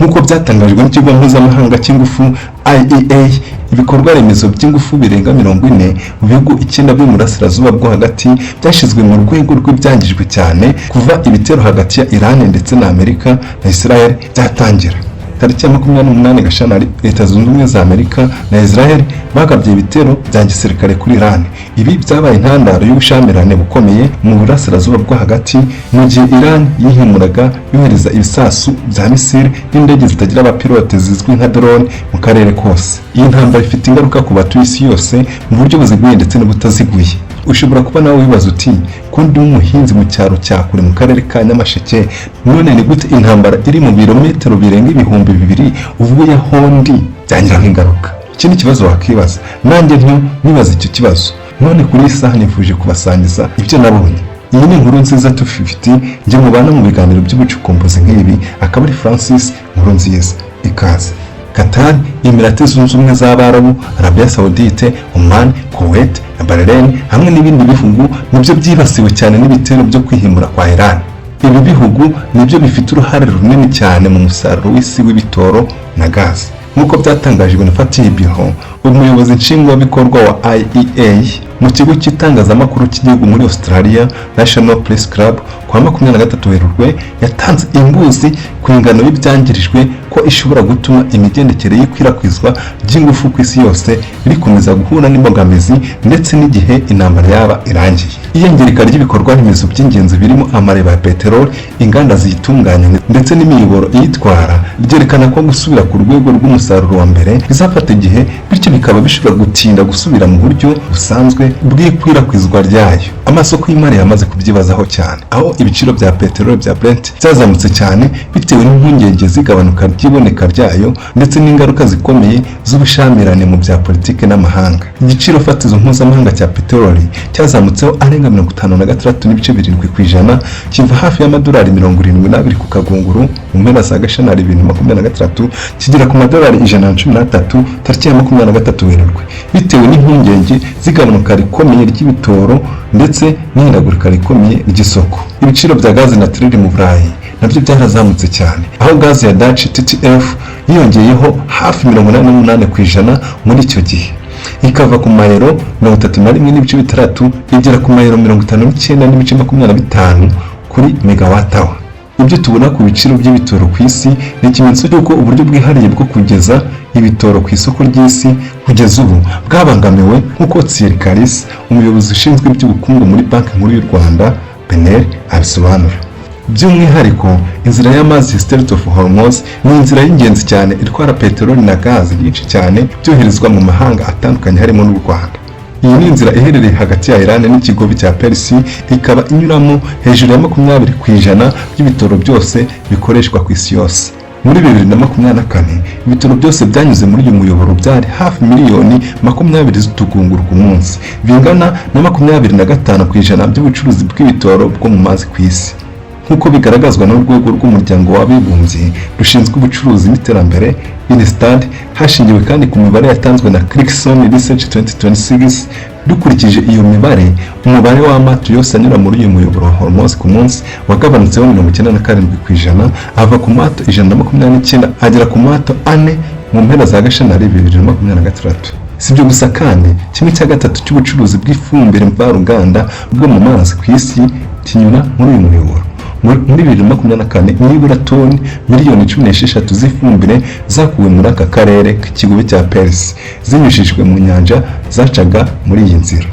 nk'uko byatangajwe n'ikigo mpuzamahanga cy'ingufu IEA. Ibikorwa remezo by'ingufu birenga 40 mu bihugu 9 byo mu burasirazuba bwo hagati byashyizwe mu rwego rw'ibyangijwe cyane kuva ibitero hagati ya Iran ndetse na Amerika na Israel byatangira. Tariki ya 28 Gashyantare, Leta Zunze Ubumwe za Amerika na Israel bagabye ibitero bya gisirikare kuri Iran. Ibi byabaye intandaro y'ubushamirane bukomeye mu burasirazuba bwo hagati, mu gihe Iran yihimuraga yohereza ibisasu bya misile n'indege zitagira abapilote zizwi nka drone mu karere kose. Iyi ntambara ifite ingaruka ku batuye isi yose mu buryo buziguye ndetse n'ubutaziguye. Ushobora kuba nawe wibaza uti, ko ndi umuhinzi mu cyaro cya kure mu karere ka Nyamasheke, none ni gute intambara iri mu birometero birenga 2000 uvuye aho ndi byangiraho ingaruka? Iki ni ikibazo wakibaza, nanjye ntibaza icyo kibazo. None kuri iyi saha nifuje kubasangiza ibyo nabonye. Iyi ni inkuru nziza tufite, njye mubana mu biganiro by'ubucukumbuzi nk'ibi, akaba ari Francis Nkurunziza. Ikaze. Qatar, Emirates Zunze Ubumwe z'Abarabu, Arabia Saudite, Oman, Kuwait na Bahrain hamwe n'ibindi bihugu nibyo byibasiwe cyane n'ibitero byo kwihimura kwa Iran. Ibi bihugu nibyo bifite uruhare runini cyane mu musaruro w'isi w'ibitoro na gazi. Nk'uko byatangajwe na Fatih Birol, umuyobozi nshingwabikorwa wa IEA mu kigo cy'itangazamakuru cy'igihugu muri Australia, National Press Club, kwa 23 Werurwe yatanze imbuzi ku ingano y'ibyangirijwe ko ishobora gutuma imigendekere y'ikwirakwizwa ry'ingufu ku isi yose rikomeza guhura n'imbogamizi ndetse n'igihe intambara yaba irangiye. Iyangirika ry'ibikorwa remezo by'ingenzi birimo amareba ya peteroli, inganda ziyitunganya ndetse n'imiyoboro iyitwara ryerekana ko gusubira ku rwego rw'umusaruro wa mbere bizafata igihe, bityo bikaba bishobora gutinda gusubira mu buryo busanzwe bw'ikwirakwizwa ryayo. Amasoko y'imari yamaze kubyibazaho cyane, aho ibiciro bya peteroli bya Brent byazamutse cyane bitewe n'impungenge zigabanuka ry'iboneka ryayo ndetse n'ingaruka zikomeye z'ubushamirane mu bya politike n'amahanga. Igiciro fatizo mpuzamahanga cya peteroli cyazamutseho arenga 56.7% kiva hafi y'amadolari 72 ku kagunguru mu mpera za Gashyantare 2023 kigera ku madolari 113 tariki ya 23 Werurwe, bitewe n'impungenge zigabanuka rikomeye ry'ibitoro ndetse n'ihindagurika rikomeye ry'isoko. Ibiciro bya gazi naturelle mu Burayi nabyo byarazamutse cyane, aho gazi ya Dutch TTF yiyongeyeho hafi 88% muri icyo gihe, ikava ku mayero 31.6 igera ku mayero 59.25 kuri megawatt hour. Ibyo tubona ku biciro by'ibitoro ku isi ni ikimenyetso cy'uko uburyo bwihariye bwo kugeza ibitoro ku isoko ry'isi kugeza ubu bwabangamiwe, nk'uko Thierry Karis, umuyobozi ushinzwe iby'ubukungu muri Banki Nkuru y'u Rwanda BNR abisobanura. By'umwihariko inzira y'amazi Strait of Hormuz ni inzira y'ingenzi cyane itwara peteroli na gazi nyinshi cyane byoherezwa mu mahanga atandukanye harimo n'u Rwanda. Iyi ni inzira iherereye hagati ya Iran n'ikigobe cya Persia, ikaba inyuramo hejuru ya 20% by'ibitoro byose bikoreshwa ku isi yose. Muri 2024 ibitoro byose byanyuze muri uyu muyoboro byari hafi miliyoni 20 z'utugunguru ku munsi, bingana na 25% by'ubucuruzi bw'ibitoro bwo mu mazi ku isi. Nk'uko bigaragazwa n'urwego rw'umuryango w'abibumbye rushinzwe ubucuruzi n'iterambere INSTAD, hashingiwe kandi ku mibare yatanzwe na Clarkson Research 2026. Dukurikije iyo mibare, umubare w'amato yose anyura muri uyu muyoboro wa Hormuz ku munsi wagabanutseho 97% ava ku mato 129 agera ku mato 4 mu mpera za Gashyantare 2023. Sibyo gusa kandi, 1/3 cy'ubucuruzi bw'ifumbire mvaruganda bwo mu mazi ku isi kinyura muri uyu muyoboro. Muri 2024 nibura toni miliyoni 16 z'ifumbire zakuwe muri aka karere k'ikigobe cya Persia zinyujijwe mu nyanja zacaga muri iyi nzira.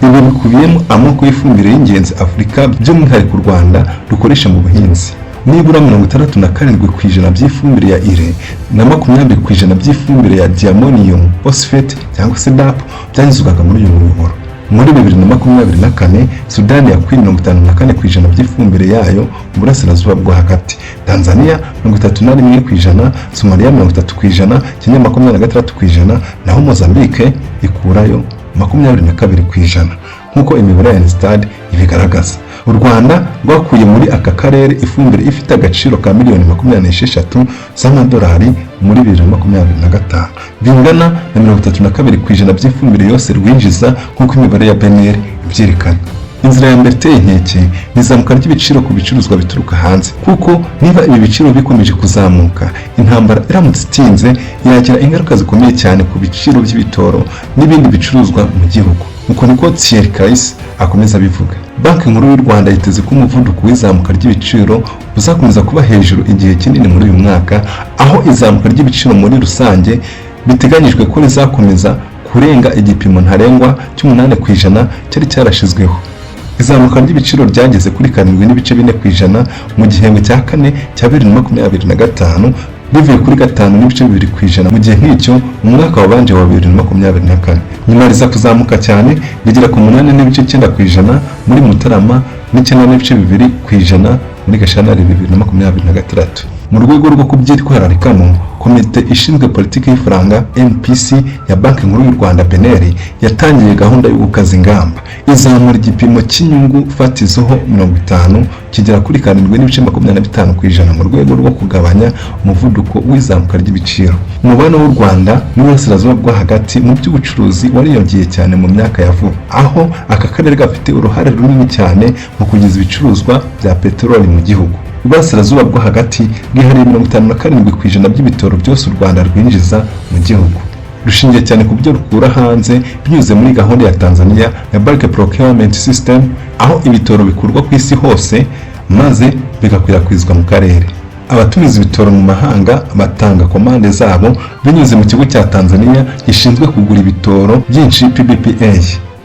Ibi bikubiyemo amoko y'ifumbire y'ingenzi Afurika, by'umwihariko u Rwanda rukoresha mu buhinzi. Nibura 67% by'ifumbire ya ire na 20% by'ifumbire ya diammonium phosphate cyangwa se DAP byanyuzwaga muri uyu muyoboro. Muri 2024 Sudani yakuye 54% by'ifumbire yayo mu burasirazuba bwo hagati, Tanzania 31%, Somalia 30%, Kenya 26%, naho Mozambique ikurayo 22%, nk'uko imibare ya INSTAD ibigaragaza. U Rwanda rwakuye muri aka karere ifumbire ifite agaciro ka miliyoni 26 z'amadolari muri 2025, bingana na 32% by'ifumbire yose rwinjiza, nk'uko imibare ya BNR ibyerekana. inzira ya mbere iteye inkeke ni izamuka ry'ibiciro ku bicuruzwa bituruka hanze, kuko niba ibi biciro bikomeje kuzamuka, intambara iramutse itinze yagira ingaruka zikomeye cyane ku biciro by'ibitoro n'ibindi bicuruzwa mu gihugu. uko niko Thierry Kayise akomeza abivuga. Banki Nkuru y'u Rwanda yiteze ko umuvuduko w'izamuka ry'ibiciro uzakomeza kuba hejuru igihe kinini muri uyu mwaka, aho izamuka ry'ibiciro muri rusange biteganyijwe ko rizakomeza kurenga igipimo ntarengwa cy'8% cyari cyarashizweho. Izamuka ry'ibiciro ryageze kuri 7.4% mu gihembwe cya kane cya 2025 bivuye kuri 5.2% mu gihe nk'icyo mu mwaka wabanje wa 2024. Nyuma riza kuzamuka cyane rigera ku 8.9% muri Mutarama n'9.2% muri Gashyantare 2026. Mu rwego rwo kubyitwararikamo, komite ishinzwe politiki y'ifaranga MPC ya Banki Nkuru y'u Rwanda BNR yatangiye gahunda yo gukaza ingamba izamura igipimo cy'inyungu fatizoho 50 kigera kuri 7.25% mu rwego rwo kugabanya umuvuduko w'izamuka ry'ibiciro. Umubano w'u Rwanda n'Uburasirazuba bwo hagati mu by'ubucuruzi wariyongeye cyane mu myaka ya vuba, aho aka karere gafite uruhare runini cyane mu kugeza ibicuruzwa bya peteroli mu gihugu. Uburasirazuba bwo hagati bwihariye 57% by'ibitoro byose u Rwanda rwinjiza mu gihugu, rushingiye cyane ku byo rukura hanze binyuze muri gahunda ya Tanzania ya Bulk Procurement System, aho ibitoro bikurwa ku isi hose maze bigakwirakwizwa mu karere. Abatumiza ibitoro mu mahanga batanga komande zabo binyuze mu kigo cya Tanzania gishinzwe kugura ibitoro byinshi PBPA,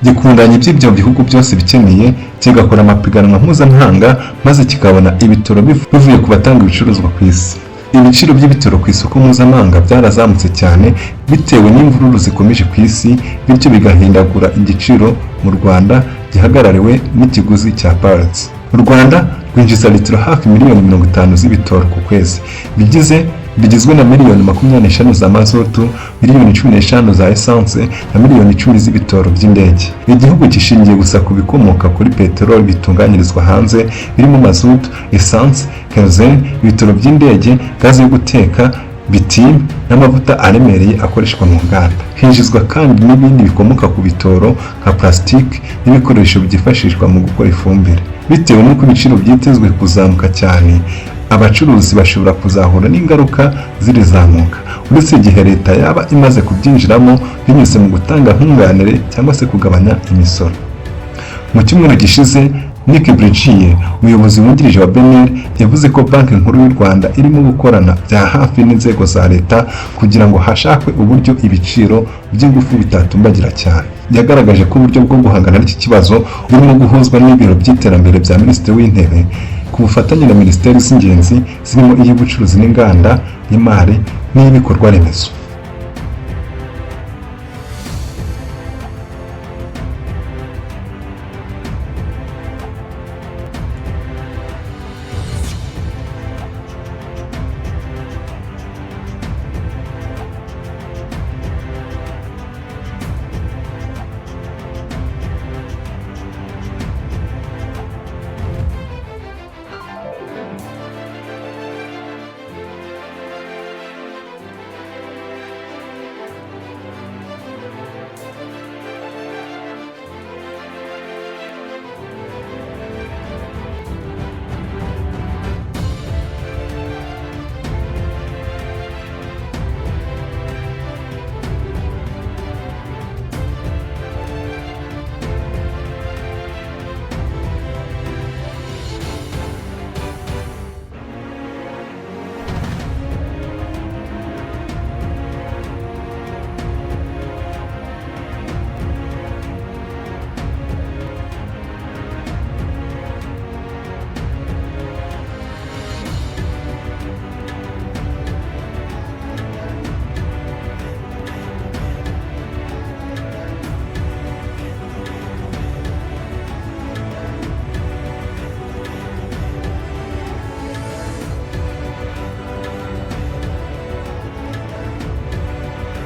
gikundanye by'ibyo bihugu byose bikeneye, kigakora amapiganwa mpuzamahanga maze kikabona ibitoro bivuye ku batanga ibicuruzwa ku isi. Ibiciro by'ibitoro ku isoko mpuzamahanga byarazamutse cyane bitewe n'imvururu zikomeje ku isi, bityo bigahindagura igiciro mu Rwanda gihagarariwe n'ikiguzi cya Barrels. U Rwanda rwinjiza litiro hafi miliyoni 50 z'ibitoro ku kwezi, bigizwe na miliyoni 25 za mazutu, miliyoni 15 za essence na miliyoni 10 z'ibitoro by'indege. Igihugu gishingiye gusa ku bikomoka kuri peteroli bitunganyirizwa hanze birimo mazutu, essence, kerosene, ibitoro by'indege, gaze yo guteka, bitime n'amavuta aremereye akoreshwa mu nganda. Hinjizwa kandi n'ibindi bikomoka ku bitoro nka plastique n'ibikoresho byifashishwa mu gukora ifumbire. Bitewe n'uko ibiciro byitezwe kuzamuka cyane, abacuruzi bashobora kuzahura n'ingaruka zirizamuka, uretse igihe leta yaba imaze kubyinjiramo binyuze mu gutanga nkunganire cyangwa se kugabanya imisoro. Mu cyumweru gishize, Nick Bridgier, umuyobozi wungirije wa BNR, yavuze ko Banki Nkuru y'u Rwanda irimo gukorana bya hafi n'inzego za leta kugira ngo hashakwe uburyo ibiciro by'ingufu bitatumbagira cyane. Yagaragaje ko uburyo bwo guhangana n'iki kibazo burimo guhuzwa n'ibiro by'iterambere bya Minisitiri w'Intebe ku bufatanye na Minisiteri z'ingenzi zirimo iy'ubucuruzi n'inganda, y'imari n'iy'ibikorwa remezo.